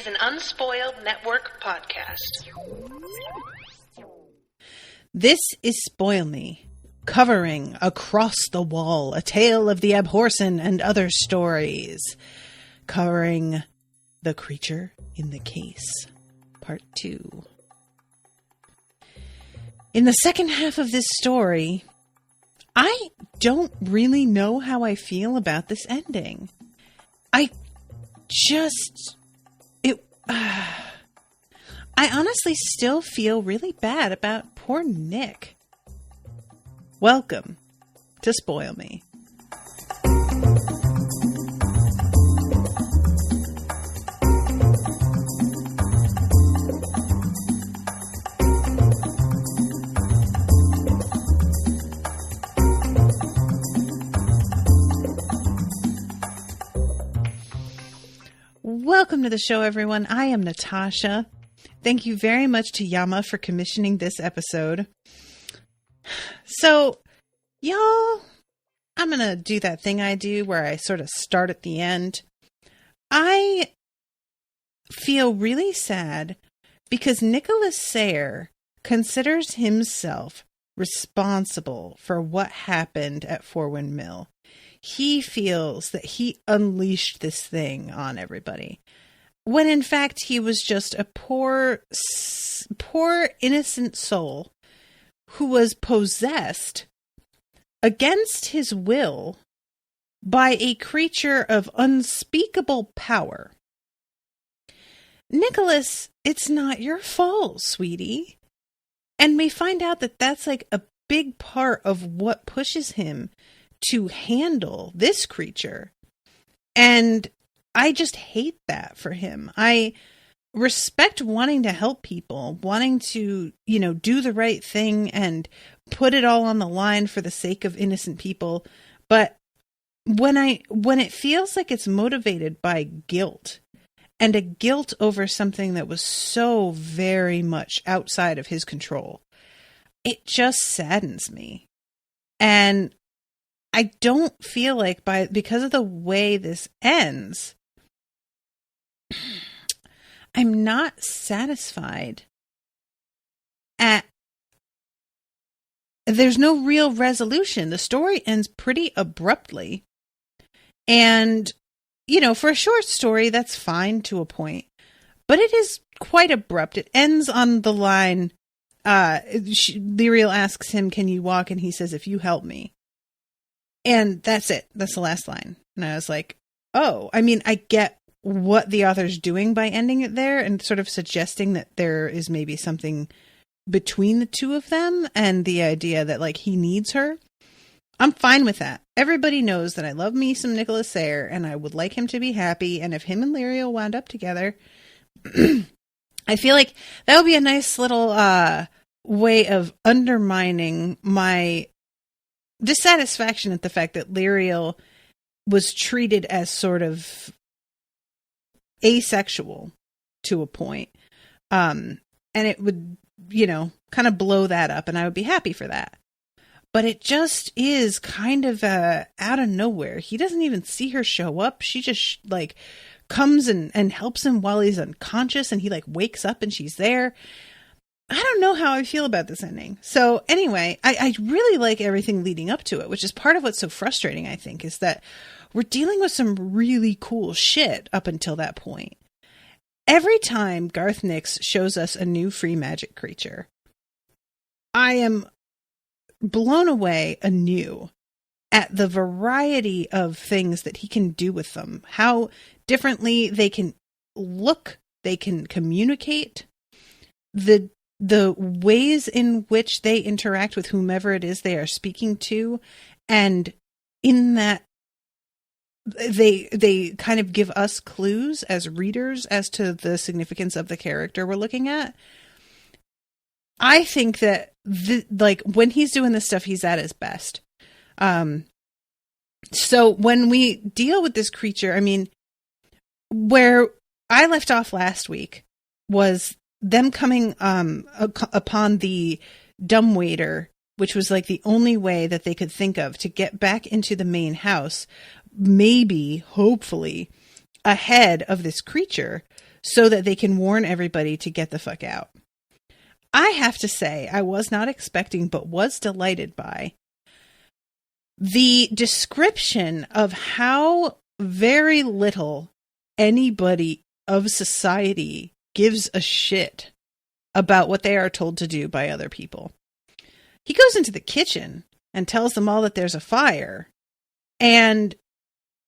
an Unspoiled Network podcast. This is Spoil Me, covering Across the Wall, a tale of the Abhorsen and other stories, covering The Creature in the Case, Part 2. In the second half of this story, I don't really know how I feel about this ending. I honestly still feel really bad about poor Nick. Welcome to Spoil Me. Welcome to the show, everyone. I am Natasha. Thank you very much to Yama for commissioning this episode. So, y'all, I'm going to do that thing I do where I sort of start at the end. I feel really sad because Nicholas Sayre considers himself responsible for what happened at Four Wind Mill. He feels that he unleashed this thing on everybody, when in fact he was just a poor innocent soul who was possessed against his will by a creature of unspeakable power. Nicholas, it's not your fault, sweetie. And we find out that that's like a big part of what pushes him to handle this creature. And I just hate that for him. I respect wanting to help people, wanting to, do the right thing and put it all on the line for the sake of innocent people. But when it feels like it's motivated by guilt, and a guilt over something that was so very much outside of his control, it just saddens me. And I don't feel like because of the way this ends, I'm not satisfied there's no real resolution. The story ends pretty abruptly. And, for a short story, that's fine to a point. But it is quite abrupt. It ends on the line, Lirael asks him, "Can you walk?" And he says, "If you help me." And that's it. That's the last line. And I was like, oh, I get what the author's doing by ending it there and sort of suggesting that there is maybe something between the two of them and the idea that, like, he needs her. I'm fine with that. Everybody knows that I love me some Nicholas Sayre and I would like him to be happy. And if him and Lirael wound up together, I feel like that would be a nice little way of undermining my dissatisfaction at the fact that Lirael was treated as sort of asexual to a point. And it would, kind of blow that up and I would be happy for that. But it just is kind of out of nowhere. He doesn't even see her show up. She just comes and helps him while he's unconscious and he wakes up and she's there. I don't know how I feel about this ending. So anyway, I really like everything leading up to it, which is part of what's so frustrating, I think, is that we're dealing with some really cool shit up until that point. Every time Garth Nix shows us a new free magic creature, I am blown away anew at the variety of things that he can do with them, how differently they can look, they can communicate, the ways in which they interact with whomever it is they are speaking to, and in that they kind of give us clues as readers as to the significance of the character we're looking at. I think that when he's doing this stuff, he's at his best. So when we deal with this creature, where I left off last week was them coming upon the dumbwaiter, which was the only way that they could think of to get back into the main house, maybe, hopefully, ahead of this creature so that they can warn everybody to get the fuck out. I have to say, I was not expecting, but was delighted by the description of how very little anybody of society gives a shit about what they are told to do by other people. He goes into the kitchen and tells them all that there's a fire. And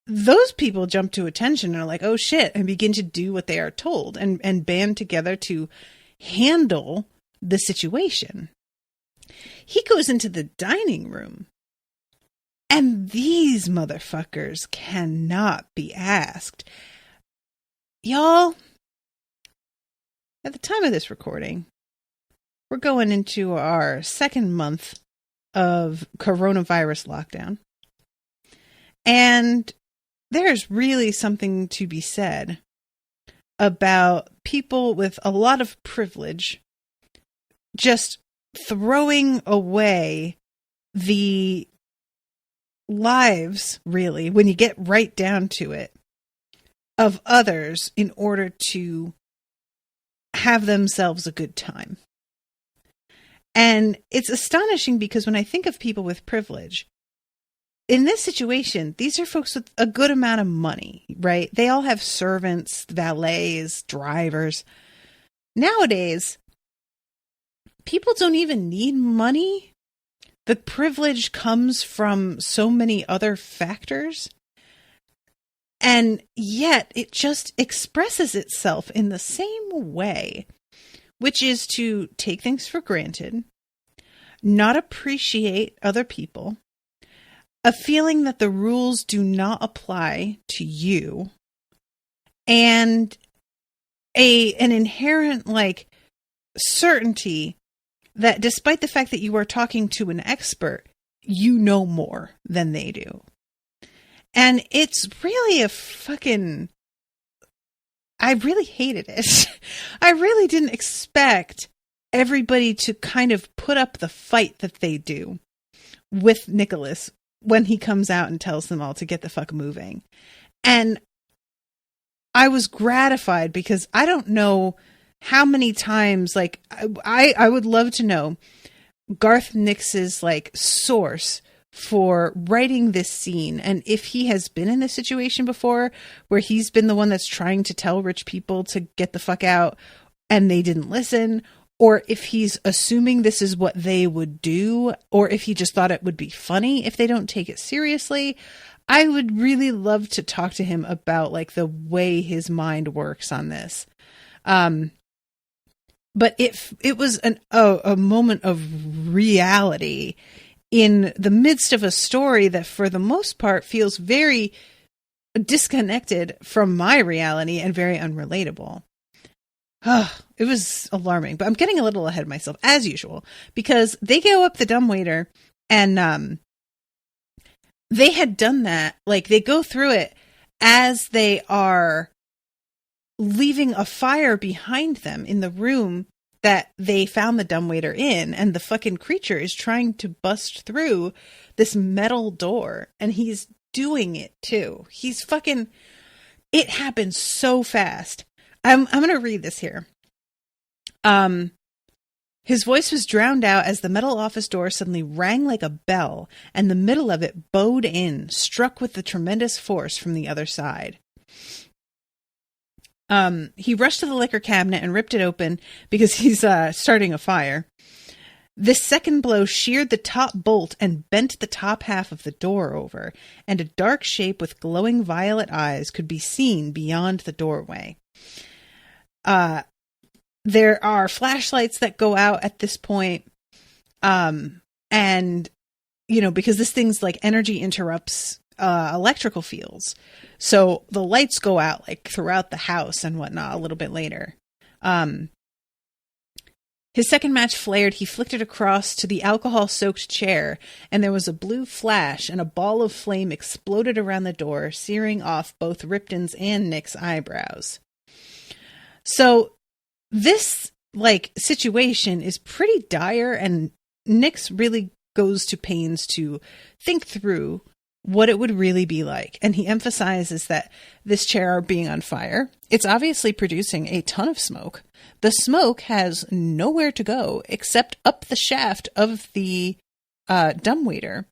those people jump to attention and are like, oh shit, and begin to do what they are told and band together to handle the situation. He goes into the dining room, and these motherfuckers cannot be asked. Y'all, at the time of this recording, we're going into our second month of coronavirus lockdown. And there's really something to be said about people with a lot of privilege just throwing away the lives, really, when you get right down to it, of others in order to have themselves a good time. And it's astonishing because when I think of people with privilege, in this situation, these are folks with a good amount of money, right? They all have servants, valets, drivers. Nowadays, people don't even need money. The privilege comes from so many other factors. And yet it just expresses itself in the same way, which is to take things for granted, not appreciate other people, a feeling that the rules do not apply to you, and an inherent certainty that despite the fact that you are talking to an expert, you know more than they do. And it's really I really hated it. I really didn't expect everybody to kind of put up the fight that they do with Nicholas when he comes out and tells them all to get the fuck moving. And I was gratified because I don't know how many times, I would love to know Garth Nix's source for writing this scene, and if he has been in this situation before where he's been the one that's trying to tell rich people to get the fuck out and they didn't listen, or if he's assuming this is what they would do, or if he just thought it would be funny if they don't take it seriously. I would really love to talk to him about the way his mind works on this. But it was a moment of reality in the midst of a story that for the most part feels very disconnected from my reality and very unrelatable. It was alarming, but I'm getting a little ahead of myself as usual because they go up the dumbwaiter and they had done that. They go through it as they are leaving a fire behind them in the room that they found the dumbwaiter in, and the fucking creature is trying to bust through this metal door, and he's doing it too. He's fucking... It happens so fast. I'm going to read this here. His voice was drowned out as the metal office door suddenly rang like a bell, and the middle of it bowed in, struck with the tremendous force from the other side. He rushed to the liquor cabinet and ripped it open because he's starting a fire. This second blow sheared the top bolt and bent the top half of the door over, and a dark shape with glowing violet eyes could be seen beyond the doorway. There are flashlights that go out at this point, and, because this thing's energy interrupts electrical fields. So the lights go out throughout the house and whatnot a little bit later. His second match flared. He flicked it across to the alcohol-soaked chair, and there was a blue flash, and a ball of flame exploded around the door, searing off both Ripton's and Nick's eyebrows. So this situation is pretty dire, and Nick's really goes to pains to think through what it would really be like. And he emphasizes that this chair being on fire, it's obviously producing a ton of smoke. The smoke has nowhere to go except up the shaft of the dumbwaiter.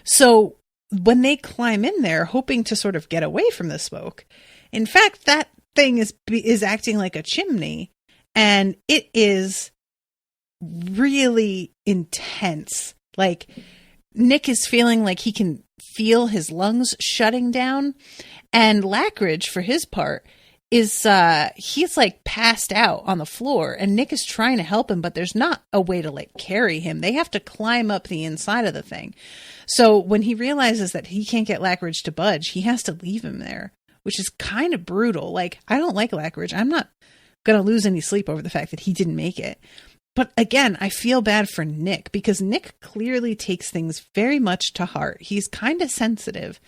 So when they climb in there, hoping to sort of get away from the smoke, in fact, that thing is acting like a chimney, and it is really intense. Like, Nick is feeling like he can feel his lungs shutting down, and Lackridge, for his part, is he's like passed out on the floor, and Nick is trying to help him, but there's not a way to like carry him. They have to climb up the inside of the thing. So when he realizes that he can't get Lackridge to budge, he has to leave him there, which is kind of brutal. Like, I don't like Lackridge. I'm not going to lose any sleep over the fact that he didn't make it. But again, I feel bad for Nick, because Nick clearly takes things very much to heart. He's kind of sensitive.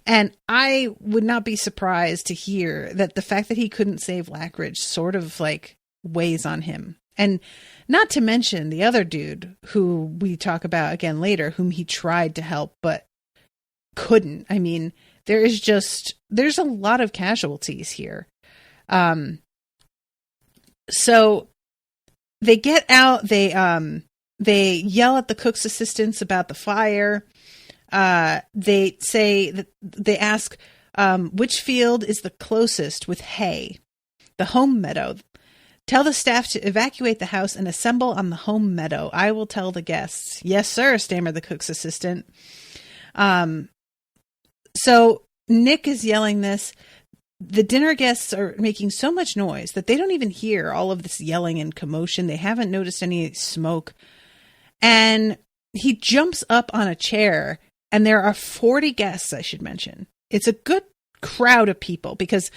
And I would not be surprised to hear that the fact that he couldn't save Lackridge sort of like weighs on him. And not to mention the other dude who we talk about again later, whom he tried to help but couldn't. I mean, there's a lot of casualties here. So they get out, they yell at the cook's assistants about the fire. They say that they ask which field is the closest with hay. The home meadow. Tell the staff to evacuate the house and assemble on the home meadow. I will tell the guests. Yes, sir, stammered the cook's assistant. So Nick is yelling this. The dinner guests are making so much noise that they don't even hear all of this yelling and commotion. They haven't noticed any smoke. And he jumps up on a chair, and there are 40 guests, I should mention. It's a good crowd of people, because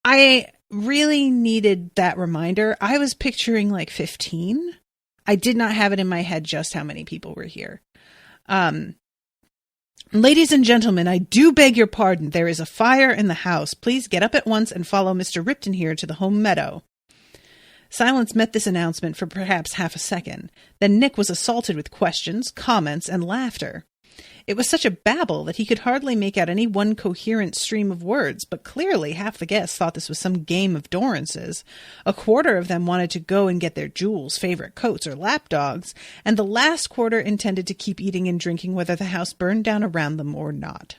I really needed that reminder. I was picturing like 15. I did not have it in my head just how many people were here. Ladies and gentlemen, I do beg your pardon. There is a fire in the house. Please get up at once and follow Mr. Ripton here to the home meadow. Silence met this announcement for perhaps half a second. Then Nick was assaulted with questions, comments, and laughter. It was such a babble that he could hardly make out any one coherent stream of words, but clearly half the guests thought this was some game of Dorance's. A quarter of them wanted to go and get their jewels, favorite coats, or lapdogs, and the last quarter intended to keep eating and drinking whether the house burned down around them or not.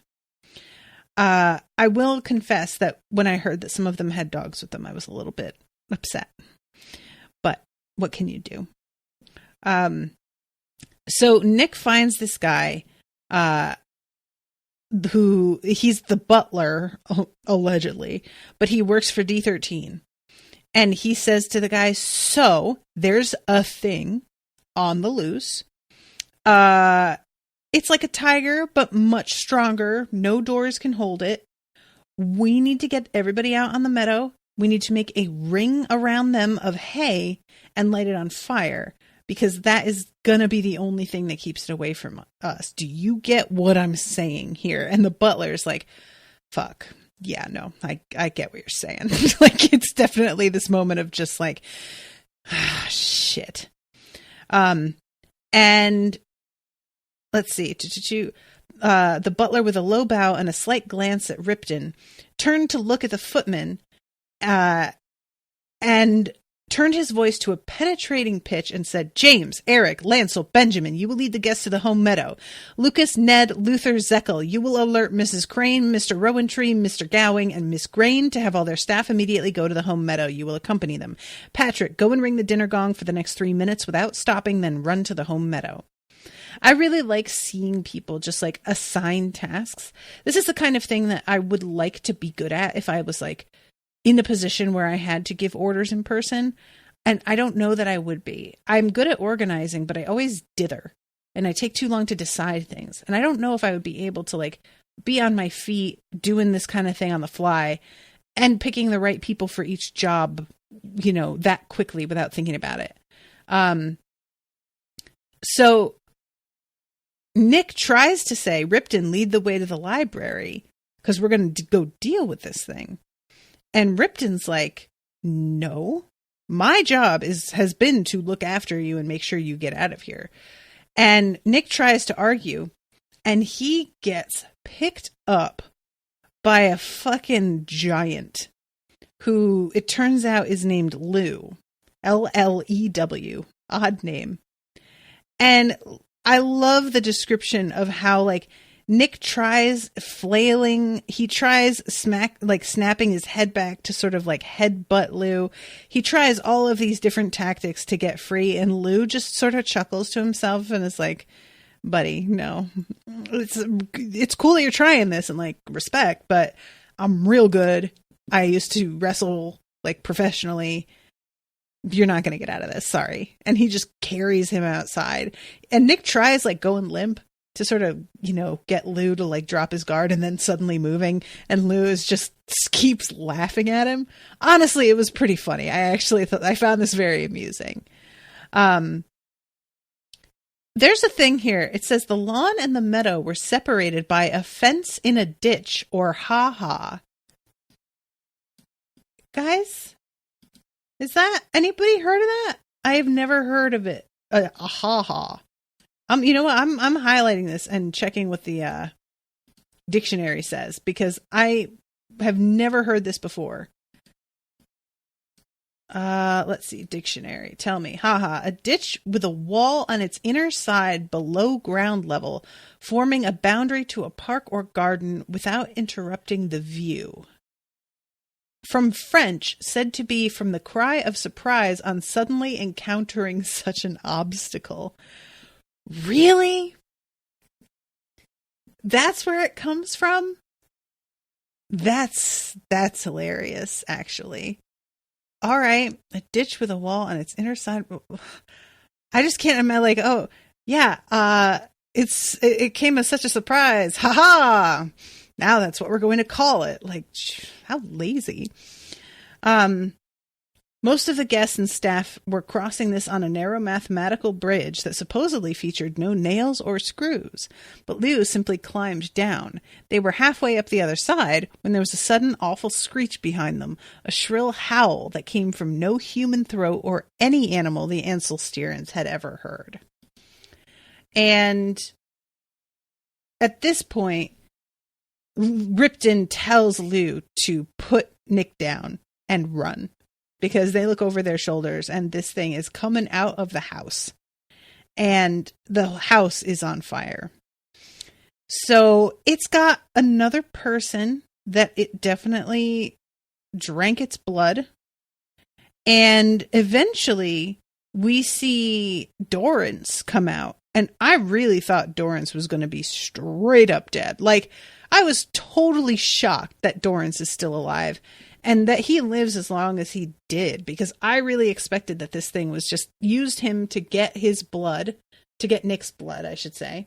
I will confess that when I heard that some of them had dogs with them, I was a little bit upset. But what can you do? So Nick finds this guy who he's the butler, allegedly, but he works for D13. And he says to the guy, so there's a thing on the loose. It's like a tiger, but much stronger. No doors can hold it. We need to get everybody out on the meadow. We need to make a ring around them of hay and light it on fire, because that is going to be the only thing that keeps it away from us. Do you get what I'm saying here? And the butler's like, fuck. Yeah, no, I get what you're saying. Like, it's definitely this moment of just like, shit. And let's see. The butler, with a low bow and a slight glance at Ripton, turned to look at the footman, and turned his voice to a penetrating pitch and said, James, Eric, Lancel, Benjamin, you will lead the guests to the home meadow. Lucas, Ned, Luther, Zekel, you will alert Mrs. Crane, Mr. Rowantree, Mr. Gowing, and Miss Grain to have all their staff immediately go to the home meadow. You will accompany them. Patrick, go and ring the dinner gong for the next 3 minutes without stopping, then run to the home meadow. I really like seeing people just like assign tasks. This is the kind of thing that I would like to be good at if I was like in a position where I had to give orders in person. And I don't know that I would be. I'm good at organizing, but I always dither. And I take too long to decide things. And I don't know if I would be able to like be on my feet doing this kind of thing on the fly and picking the right people for each job, you know, that quickly without thinking about it. So Nick tries to say, Ripton, lead the way to the library because we're going to go deal with this thing. And Ripton's like, no, my job has been to look after you and make sure you get out of here. And Nick tries to argue, and he gets picked up by a fucking giant who it turns out is named Lew. L-L-E-W. Odd name. And I love the description of how, like, Nick tries flailing. He tries snapping his head back to sort of like headbutt Lew. He tries all of these different tactics to get free, and Lew just sort of chuckles to himself and is like, buddy, no, it's cool that you're trying this and like respect, but I'm real good. I used to wrestle like professionally. You're not going to get out of this. Sorry. And he just carries him outside, and Nick tries like going limp to sort of, you know, get Lew to like drop his guard, and then suddenly moving, and Lew is just keeps laughing at him. Honestly, it was pretty funny. I found this very amusing. There's a thing here. It says the lawn and the meadow were separated by a fence in a ditch, or ha-ha. Guys, is that, anybody heard of that? I have never heard of it. A ha-ha. You know what? I'm highlighting this and checking what the dictionary says, because I have never heard this before. Let's see. Dictionary. Tell me. Haha. A ditch with a wall on its inner side below ground level, forming a boundary to a park or garden without interrupting the view. From French, said to be from the cry of surprise on suddenly encountering such an obstacle. Really? That's where it comes from? That's hilarious, actually. All right, a ditch with a wall on its inner side. I just can't imagine, like, oh, yeah, it came as such a surprise. Ha ha! Now that's what we're going to call it. Like, how lazy. Most of the guests and staff were crossing this on a narrow mathematical bridge that supposedly featured no nails or screws, but Lew simply climbed down. They were halfway up the other side when there was a sudden awful screech behind them, a shrill howl that came from no human throat or any animal the Ancelstierans had ever heard. And at this point, Ripton tells Lew to put Nick down and run, because they look over their shoulders and this thing is coming out of the house, and the house is on fire. So it's got another person that it definitely drank its blood. And eventually we see Dorrance come out. And I really thought Dorrance was going to be straight up dead. Like, I was totally shocked that Dorrance is still alive and that he lives as long as he did, because I really expected that this thing was just used him to get his blood, to get Nick's blood, I should say.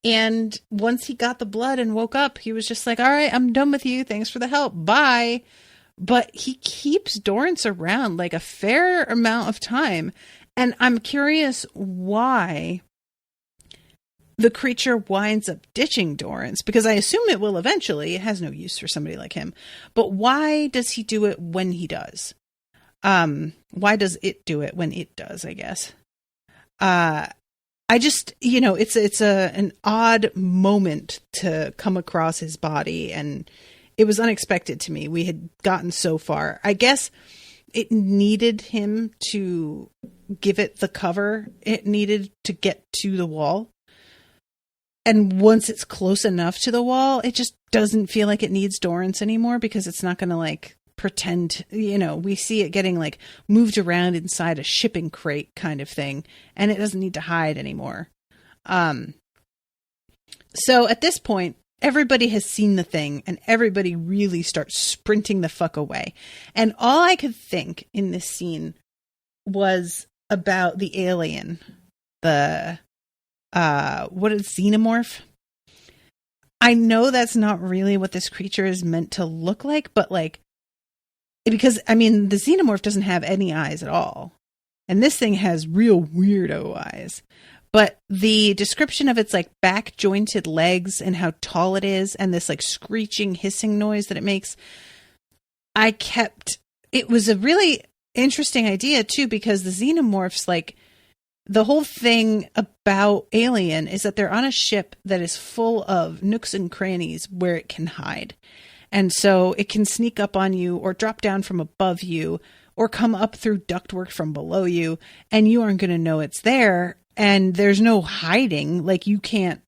And once he got the blood and woke up, he was just like, all right, I'm done with you. Thanks for the help. Bye. But he keeps Dorrance around like a fair amount of time. And I'm curious why the creature winds up ditching Dorrance, because I assume it will eventually. It has no use for somebody like him. But why does he do it when he does? Why does it do it when it does, I guess? I just, it's an odd moment to come across his body, and it was unexpected to me. We had gotten so far. I guess it needed him to give it the cover. It needed to get to the wall. And once it's close enough to the wall, it just doesn't feel like it needs Dorrance anymore, because it's not going to like pretend, we see it getting like moved around inside a shipping crate kind of thing, and it doesn't need to hide anymore. So at this point, everybody has seen the thing, and everybody really starts sprinting the fuck away. And all I could think in this scene was about the alien, what is xenomorph? I know that's not really what this creature is meant to look like, but like, because the xenomorph doesn't have any eyes at all, and this thing has real weirdo eyes. But the description of its like back jointed legs and how tall it is, and this like screeching, hissing noise that it makes, it was a really interesting idea too, because the xenomorphs, like, the whole thing about Alien is that they're on a ship that is full of nooks and crannies where it can hide. And so it can sneak up on you or drop down from above you or come up through ductwork from below you, and you aren't going to know it's there. And there's no hiding. Like, you can't,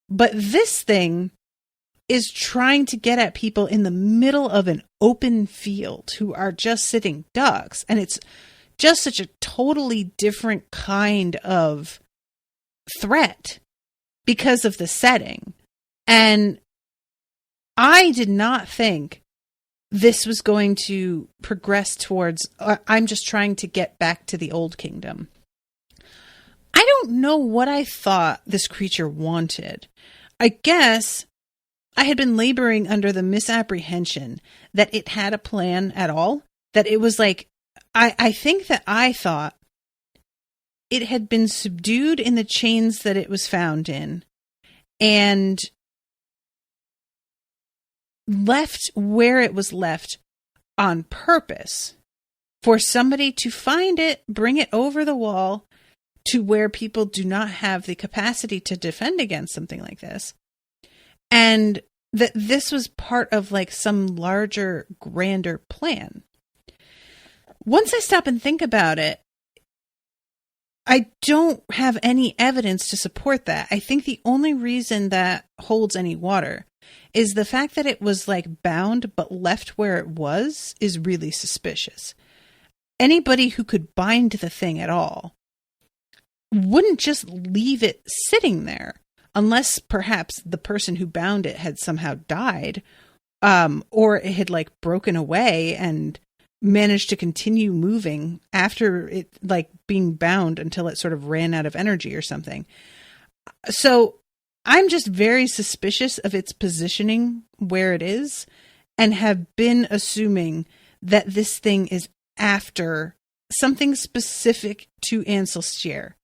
But this thing is trying to get at people in the middle of an open field who are just sitting ducks. And it's just such a totally different kind of threat because of the setting. And I did not think this was going to progress towards, I'm just trying to get back to the old kingdom. I don't know what I thought this creature wanted. I guess I had been laboring under the misapprehension that it had a plan at all. That it was like, I think that I thought it had been subdued in the chains that it was found in and left where it was left on purpose for somebody to find it, bring it over the wall to where people do not have the capacity to defend against something like this. And that this was part of like some larger, grander plan. Once I stop and think about it, I don't have any evidence to support that. I think the only reason that holds any water is the fact that it was like bound but left where it was is really suspicious. Anybody who could bind the thing at all wouldn't just leave it sitting there unless perhaps the person who bound it had somehow died, or it had like broken away and managed to continue moving after it like being bound until it sort of ran out of energy or something. So I'm just very suspicious of its positioning where it is and have been assuming that this thing is after something specific to Ansel Sayre,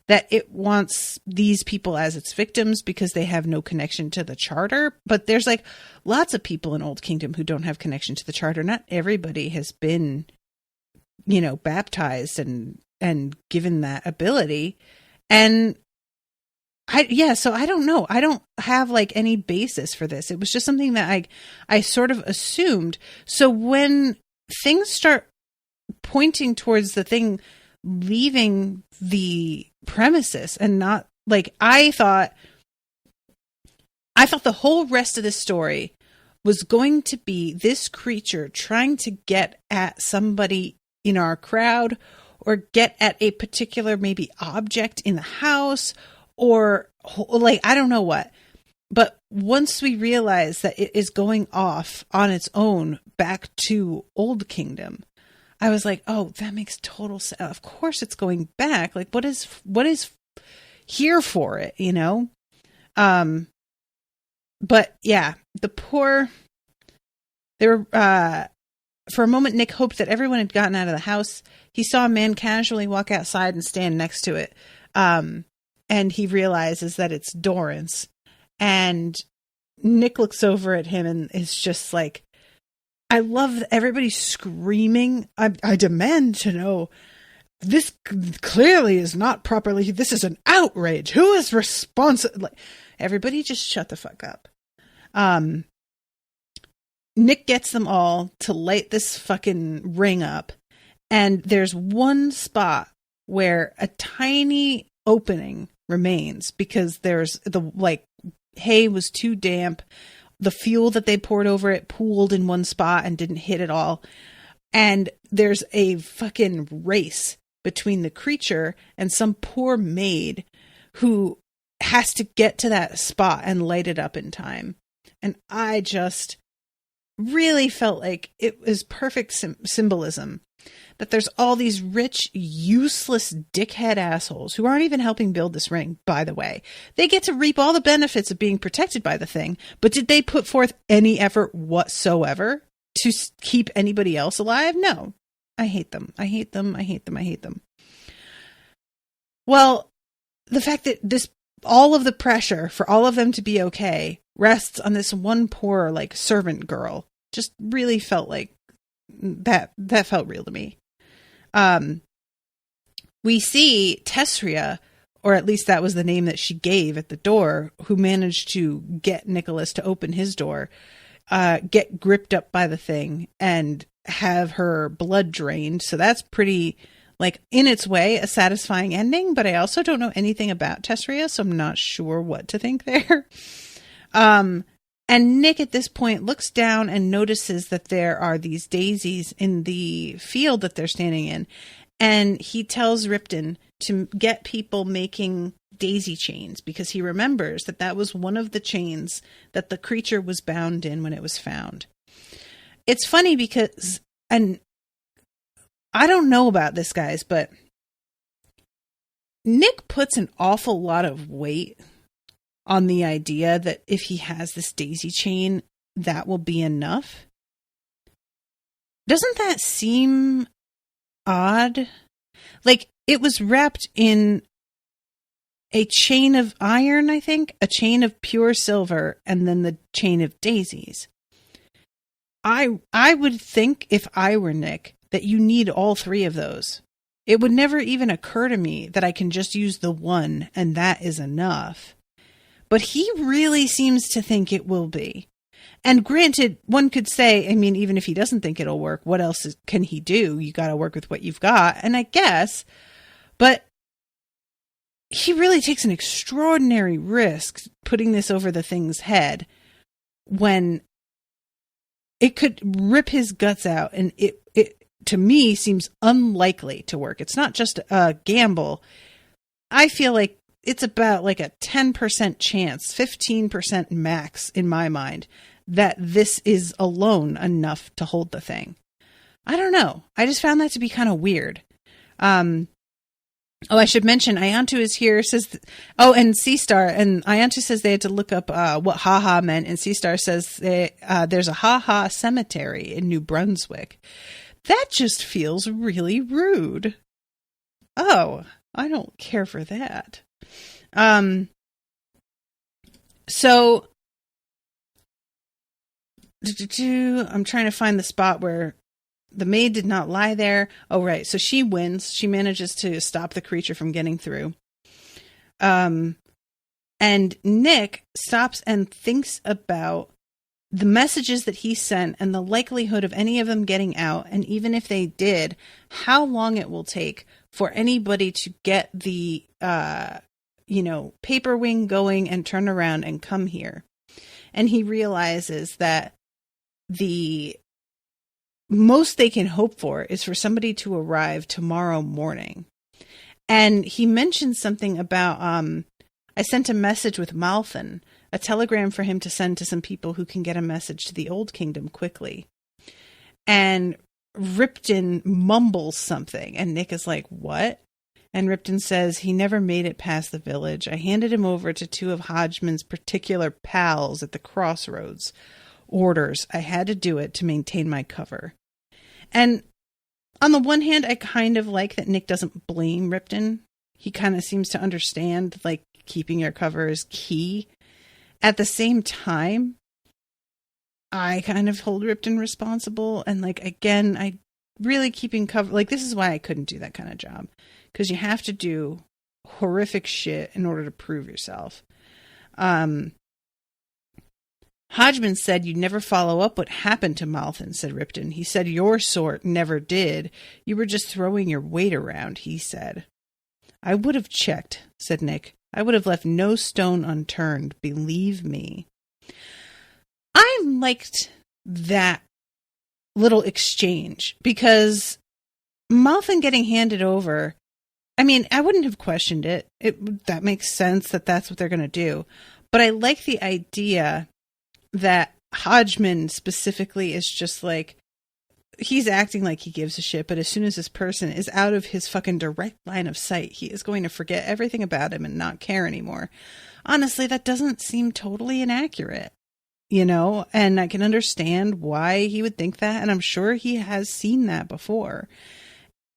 that it wants these people as its victims because they have no connection to the charter. But there's like lots of people in Old Kingdom who don't have connection to the charter. Not everybody has been, baptized and given that ability. And so I don't know. I don't have like any basis for this. It was just something that I sort of assumed. So when things start pointing towards the thing leaving the premises and not like, I thought the whole rest of the story was going to be this creature trying to get at somebody in our crowd or get at a particular maybe object in the house or like, I don't know what. But once we realize that it is going off on its own back to Old Kingdom, I was like, oh, that makes total sense. Of course it's going back. Like, what is here for it, But yeah, for a moment, Nick hoped that everyone had gotten out of the house. He saw a man casually walk outside and stand next to it. And he realizes that it's Doran's. And Nick looks over at him and is just like, I love that everybody's screaming. I demand to know. This clearly is not properly. This is an outrage. Who is responsible? Like, everybody just shut the fuck up. Nick gets them all to light this fucking ring up. And there's one spot where a tiny opening remains because there's hay was too damp. The fuel that they poured over it pooled in one spot and didn't hit at all. And there's a fucking race between the creature and some poor maid who has to get to that spot and light it up in time. And I just really felt like it was perfect symbolism that there's all these rich, useless dickhead assholes who aren't even helping build this ring, by the way. They get to reap all the benefits of being protected by the thing, but did they put forth any effort whatsoever to keep anybody else alive? No. I hate them. I hate them. I hate them. I hate them. Well, the fact that all of the pressure for all of them to be okay rests on this one poor, like, servant girl just really felt like that felt real to me. we see Tessria, or at least that was the name that she gave at the door, who managed to get Nicholas to open his door, get gripped up by the thing and have her blood drained. So that's pretty, like, in its way, a satisfying ending. But I also don't know anything about Tessria, so I'm not sure what to think there. And Nick at this point looks down and notices that there are these daisies in the field that they're standing in. And he tells Ripton to get people making daisy chains, because he remembers that that was one of the chains that the creature was bound in when it was found. It's funny because, and I don't know about this, guys, but Nick puts an awful lot of weight on the idea that if he has this daisy chain, that will be enough. Doesn't that seem odd? Like, it was wrapped in a chain of iron, I think, a chain of pure silver, and then the chain of daisies. I would think, if I were Nick, that you need all three of those. It would never even occur to me that I can just use the one and that is enough. But he really seems to think it will be. And granted, one could say, I mean, even if he doesn't think it'll work, what else can he do? You got to work with what you've got. And I guess, but he really takes an extraordinary risk putting this over the thing's head when it could rip his guts out. And it to me seems unlikely to work. It's not just a gamble. I feel like it's about like a 10% chance, 15% max in my mind, that this is alone enough to hold the thing. I don't know. I just found that to be kind of weird. Oh, I should mention, Iantu is here, says, and C-Star, and Iantu says they had to look up what haha meant, and C-Star says there's a haha cemetery in New Brunswick. That just feels really rude. Oh, I don't care for that. So I'm trying to find the spot where the maid did not lie there. Oh, right. So she wins. She manages to stop the creature from getting through. And Nick stops and thinks about the messages that he sent and the likelihood of any of them getting out. And even if they did, how long it will take for anybody to get the, paper wing going and turn around and come here. And he realizes that the most they can hope for is for somebody to arrive tomorrow morning. And he mentioned something about, I sent a message with Malthan, a telegram for him to send to some people who can get a message to the Old Kingdom quickly. And Ripton mumbles something, and Nick is like, what? And Ripton says, he never made it past the village. I handed him over to two of Hodgman's particular pals at the crossroads. Orders. I had to do it to maintain my cover. And on the one hand, I kind of like that Nick doesn't blame Ripton. He kind of seems to understand, like, keeping your cover is key. At the same time, I kind of hold Ripton responsible. And, like, again, I really keeping cover. Like, this is why I couldn't do that kind of job. Because you have to do horrific shit in order to prove yourself. Hodgman said you'd never follow up what happened to Malthan, said Ripton. He said your sort never did. You were just throwing your weight around, he said. I would have checked, said Nick. I would have left no stone unturned, believe me. I liked that little exchange because Malthan getting handed over, I mean, I wouldn't have questioned it. That makes sense that that's what they're going to do. But I like the idea that Hodgman specifically is just like, he's acting like he gives a shit, but as soon as this person is out of his fucking direct line of sight, he is going to forget everything about him and not care anymore. Honestly, that doesn't seem totally inaccurate, and I can understand why he would think that, and I'm sure he has seen that before.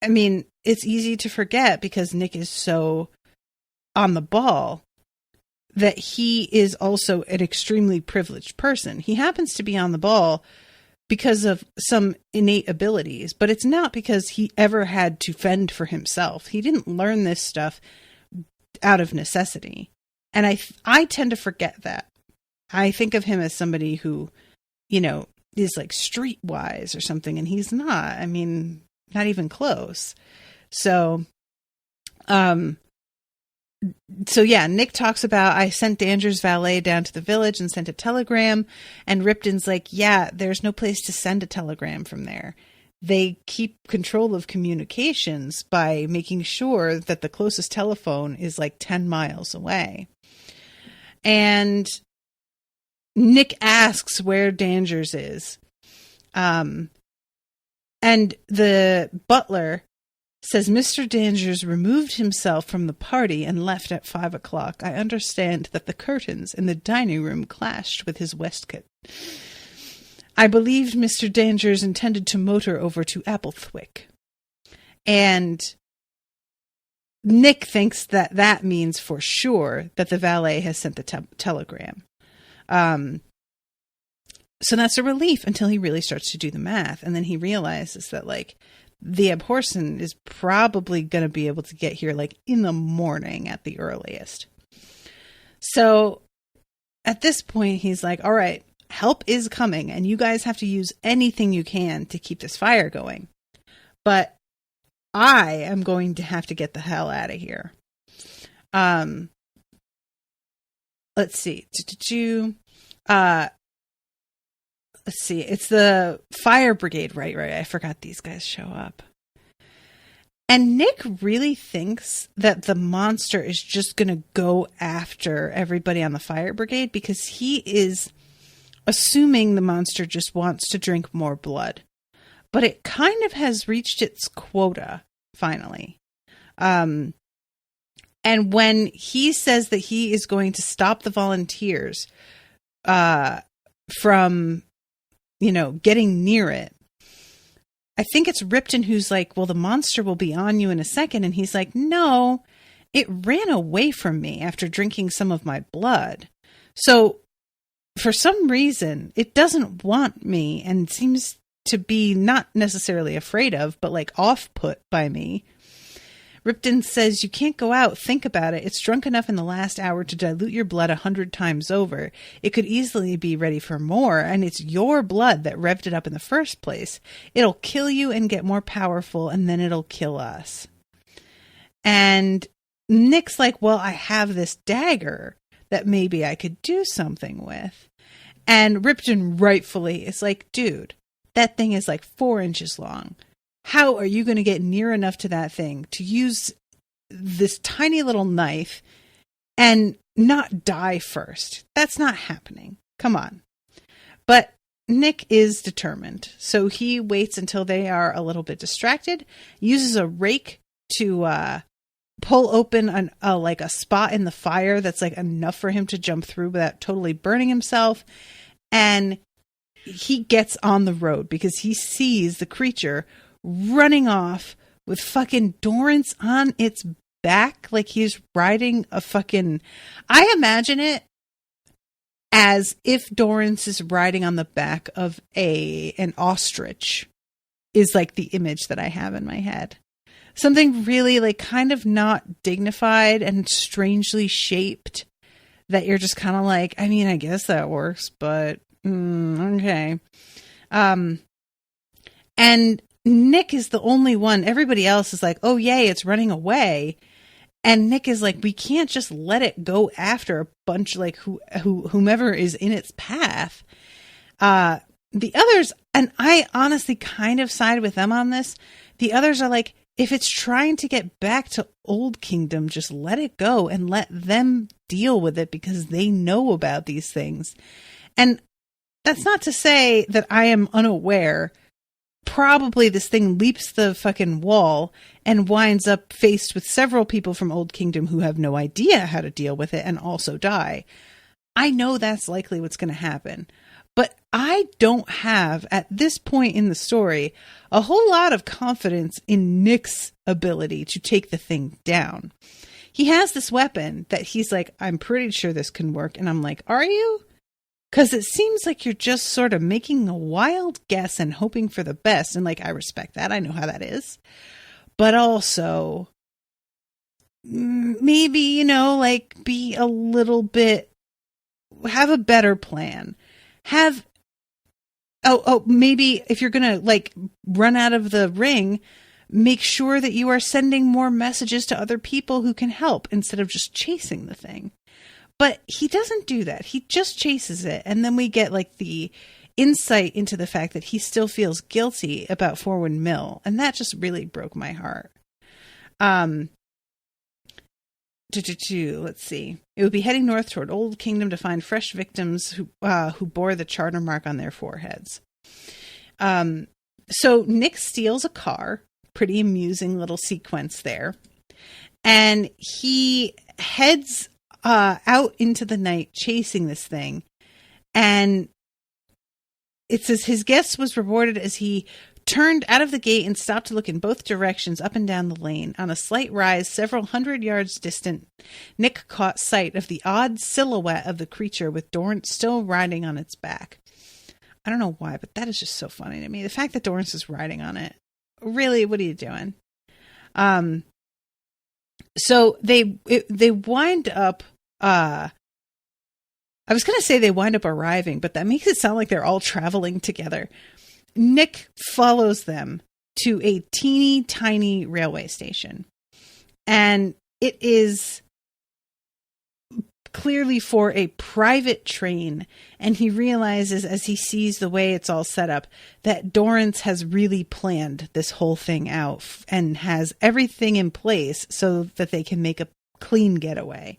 I mean, it's easy to forget because Nick is so on the ball that he is also an extremely privileged person. He happens to be on the ball because of some innate abilities, but it's not because he ever had to fend for himself. He didn't learn this stuff out of necessity. And I tend to forget that. I think of him as somebody who, you know, is like streetwise or something, and he's not. I mean, not even close. So yeah, Nick talks about, I sent Danger's valet down to the village and sent a telegram, and Ripton's like, yeah, there's no place to send a telegram from there. They keep control of communications by making sure that the closest telephone is like 10 miles away. And Nick asks where Danger's is. And the butler says, Mr. Danger's removed himself from the party and left at 5 o'clock. I understand that the curtains in the dining room clashed with his waistcoat. I believed Mr. Danger's intended to motor over to Applethwick. And Nick thinks that that means for sure that the valet has sent the telegram. So that's a relief until he really starts to do the math. And then he realizes that, like, the Abhorsen is probably going to be able to get here, like, in the morning at the earliest. So at this point, he's like, all right, help is coming, and you guys have to use anything you can to keep this fire going. But I am going to have to get the hell out of here. Let's see. Let's see. It's the fire brigade. Right. I forgot these guys show up. And Nick really thinks that the monster is just going to go after everybody on the fire brigade because he is assuming the monster just wants to drink more blood. But it kind of has reached its quota, finally. And when he says that he is going to stop the volunteers from, you know, getting near it, I think it's Ripton who's like, well, the monster will be on you in a second. And he's like, no, it ran away from me after drinking some of my blood. So for some reason, it doesn't want me and seems to be not necessarily afraid of, but like off-put by me. Ripton says, you can't go out. Think about it. It's drunk enough in the last hour to dilute your blood 100 times over. It could easily be ready for more, and it's your blood that revved it up in the first place. It'll kill you and get more powerful, and then it'll kill us. And Nick's like, well, I have this dagger that maybe I could do something with. And Ripton rightfully is like, dude, that thing is like 4 inches long. How are you going to get near enough to that thing to use this tiny little knife and not die first? That's not happening. Come on. But Nick is determined. So he waits until they are a little bit distracted, uses a rake to pull open a spot in the fire that's like enough for him to jump through without totally burning himself. And he gets on the road because he sees the creature running off with fucking Dorrance on its back like he's riding a fucking... I imagine it as if Dorrance is riding on the back of an ostrich is like the image that I have in my head. Something really like kind of not dignified and strangely shaped that you're just kind of like, I mean, I guess that works, but okay. And Nick is the only one. Everybody else is like, oh, yay, it's running away. And Nick is like, we can't just let it go after a bunch like whomever is in its path. The others, and I honestly kind of side with them on this. The others are like, if it's trying to get back to Old Kingdom, just let it go and let them deal with it because they know about these things. And that's not to say that I am unaware. Probably this thing leaps the fucking wall and winds up faced with several people from Old Kingdom who have no idea how to deal with it and also die. I know that's likely what's going to happen. But I don't have, at this point in the story, a whole lot of confidence in Nick's ability to take the thing down. He has this weapon that he's like, I'm pretty sure this can work. And I'm like, are you? Because it seems like you're just sort of making a wild guess and hoping for the best. And like, I respect that. I know how that is. But also, maybe, you know, like be a little bit, have a better plan. Maybe if you're going to like run out of the ring, make sure that you are sending more messages to other people who can help instead of just chasing the thing. But he doesn't do that. He just chases it. And then we get like the insight into the fact that he still feels guilty about Forward Mill. And that just really broke my heart. Let's see. It would be heading north toward Old Kingdom to find fresh victims who bore the charter mark on their foreheads. So Nick steals a car. Pretty amusing little sequence there. And he heads out into the night chasing this thing. And it says his guest was rewarded as he turned out of the gate and stopped to look in both directions up and down the lane. On a slight rise several hundred yards distant, Nick caught sight of the odd silhouette of the creature with Dorrance still riding on its back. I don't know why, but that is just so funny to me. The fact that Dorrance is riding on it. Really, what are you doing? So they wind up, I was going to say they wind up arriving, but that makes it sound like they're all traveling together. Nick follows them to a teeny tiny railway station, and it is clearly for a private train. And he realizes as he sees the way it's all set up that Dorrance has really planned this whole thing out and has everything in place so that they can make a clean getaway.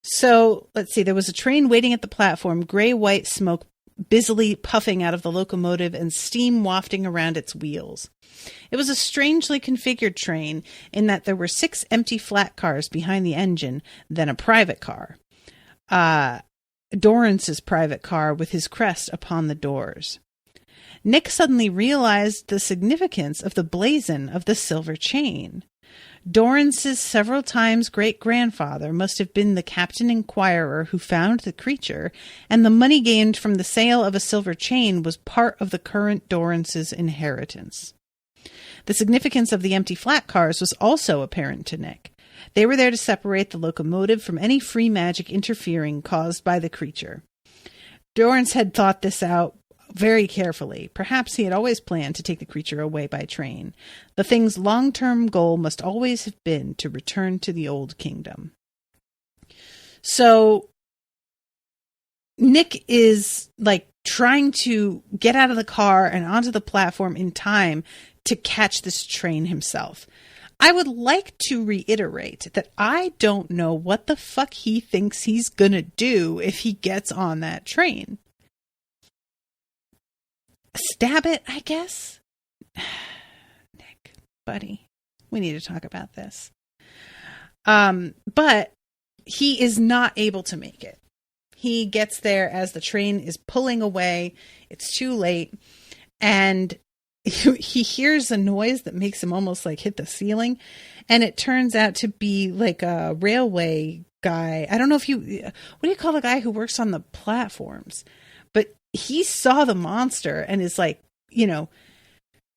So let's see, there was a train waiting at the platform, gray-white smoke busily puffing out of the locomotive and steam wafting around its wheels. It was a strangely configured train in that there were 6 empty flat cars behind the engine, then a private car. Dorrance's private car with his crest upon the doors. Nick suddenly realized the significance of the blazon of the silver chain. Dorrance's several times great-grandfather must have been the Captain Inquirer who found the creature, and the money gained from the sale of a silver chain was part of the current Dorrance's inheritance. The significance of the empty flat cars was also apparent to Nick. They were there to separate the locomotive from any free magic interfering caused by the creature. Dorrance had thought this out very carefully. Perhaps he had always planned to take the creature away by train. The thing's long-term goal must always have been to return to the Old Kingdom. So Nick is like trying to get out of the car and onto the platform in time to catch this train himself. I would like to reiterate that I don't know what the fuck he thinks he's gonna do if he gets on that train. Stab it, I guess? Nick, buddy, we need to talk about this. But he is not able to make it. He gets there as the train is pulling away. It's too late. And he hears a noise that makes him almost like hit the ceiling. And it turns out to be like a railway guy. I don't know if what do you call the guy who works on the platforms? But he saw the monster and is like, you know,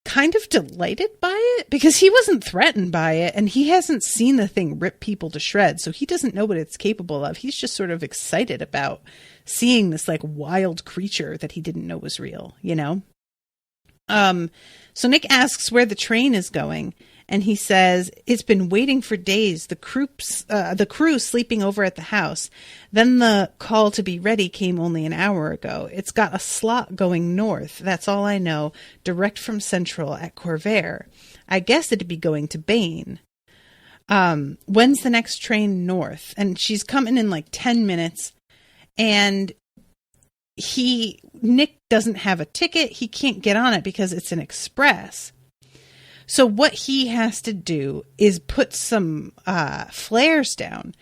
kind of delighted by it because he wasn't threatened by it and he hasn't seen the thing rip people to shreds. So he doesn't know what it's capable of. He's just sort of excited about seeing this like wild creature that he didn't know was real, you know? So Nick asks where the train is going. And he says, it's been waiting for days, the crew sleeping over at the house. Then the call to be ready came only an hour ago. It's got a slot going north, that's all I know, direct from Central at Corvair. I guess it'd be going to Bane. When's the next train north? And she's coming in like 10 minutes. And Nick doesn't have a ticket. He can't get on it because it's an express. So what he has to do is put some flares down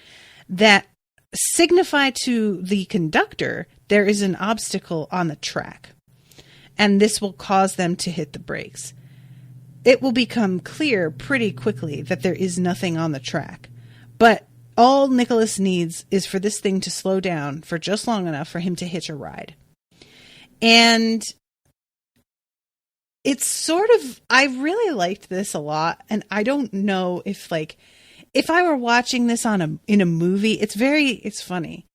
that signify to the conductor there is an obstacle on the track. And this will cause them to hit the brakes. It will become clear pretty quickly that there is nothing on the track. But all Nicholas needs is for this thing to slow down for just long enough for him to hitch a ride. And it's sort of, I really liked this a lot. And I don't know if I were watching this in a movie, it's funny.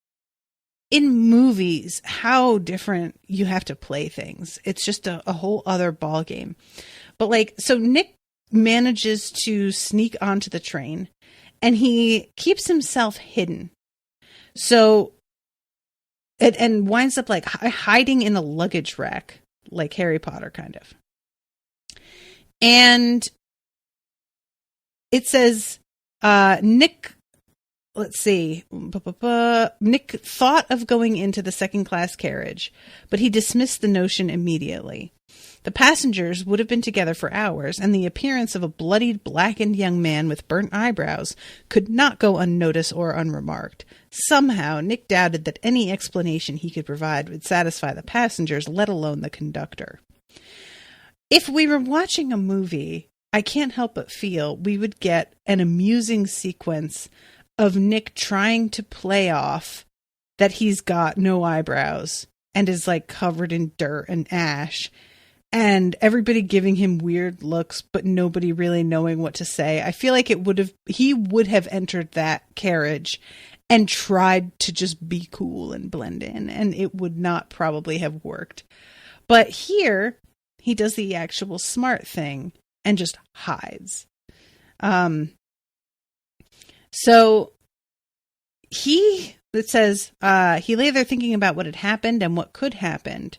In movies, how different you have to play things. It's just a whole other ball game. But so Nick manages to sneak onto the train and he keeps himself hidden. So, and winds up hiding in a luggage rack, like Harry Potter kind of. And it says, Nick, let's see. Nick thought of going into the second-class carriage, but he dismissed the notion immediately. The passengers would have been together for hours, and the appearance of a bloodied, blackened young man with burnt eyebrows could not go unnoticed or unremarked. Somehow, Nick doubted that any explanation he could provide would satisfy the passengers, let alone the conductor. If we were watching a movie, I can't help but feel we would get an amusing sequence of Nick trying to play off that he's got no eyebrows and is covered in dirt and ash, and everybody giving him weird looks, but nobody really knowing what to say. I feel like he would have entered that carriage and tried to just be cool and blend in, and it would not probably have worked. But here, he does the actual smart thing and just hides. So it says, he lay there thinking about what had happened and what could happen.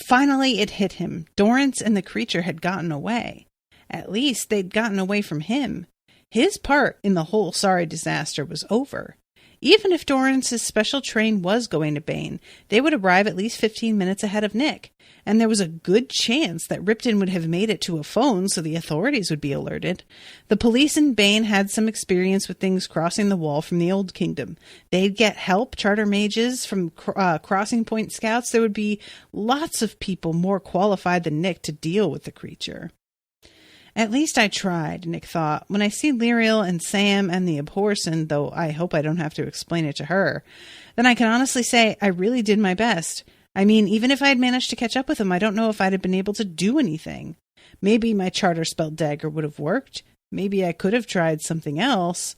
Finally, it hit him. Dorrance and the creature had gotten away. At least they'd gotten away from him. His part in the whole sorry disaster was over. Even if Dorrance's special train was going to Bane, they would arrive at least 15 minutes ahead of Nick. And there was a good chance that Ripton would have made it to a phone so the authorities would be alerted. The police in Bane had some experience with things crossing the wall from the Old Kingdom. They'd get help, charter mages from crossing point scouts. There would be lots of people more qualified than Nick to deal with the creature. At least I tried, Nick thought. When I see Lirael and Sam and the Abhorsen, though I hope I don't have to explain it to her, then I can honestly say I really did my best. I mean, even if I had managed to catch up with him, I don't know if I'd have been able to do anything. Maybe my charter spell dagger would have worked. Maybe I could have tried something else.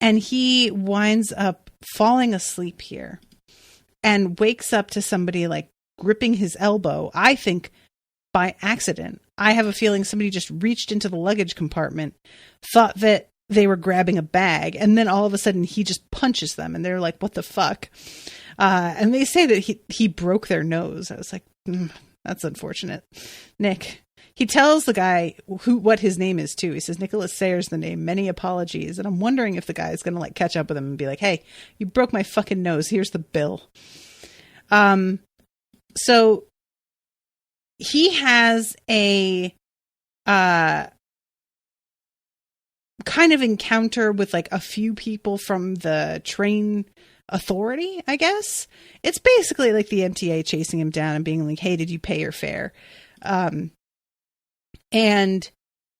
And he winds up falling asleep here and wakes up to somebody gripping his elbow, I think by accident. I have a feeling somebody just reached into the luggage compartment, thought that they were grabbing a bag, and then all of a sudden he just punches them, and they're like, what the fuck? And they say that he broke their nose. I was like, that's unfortunate. Nick. He tells the guy what his name is, too. He says, Nicholas Sayre's the name. Many apologies. And I'm wondering if the guy is going to catch up with him and be like, hey, you broke my fucking nose. Here's the bill. So he has a kind of encounter with a few people from the train authority, I guess. It's basically like the MTA chasing him down and being like, hey, did you pay your fare? And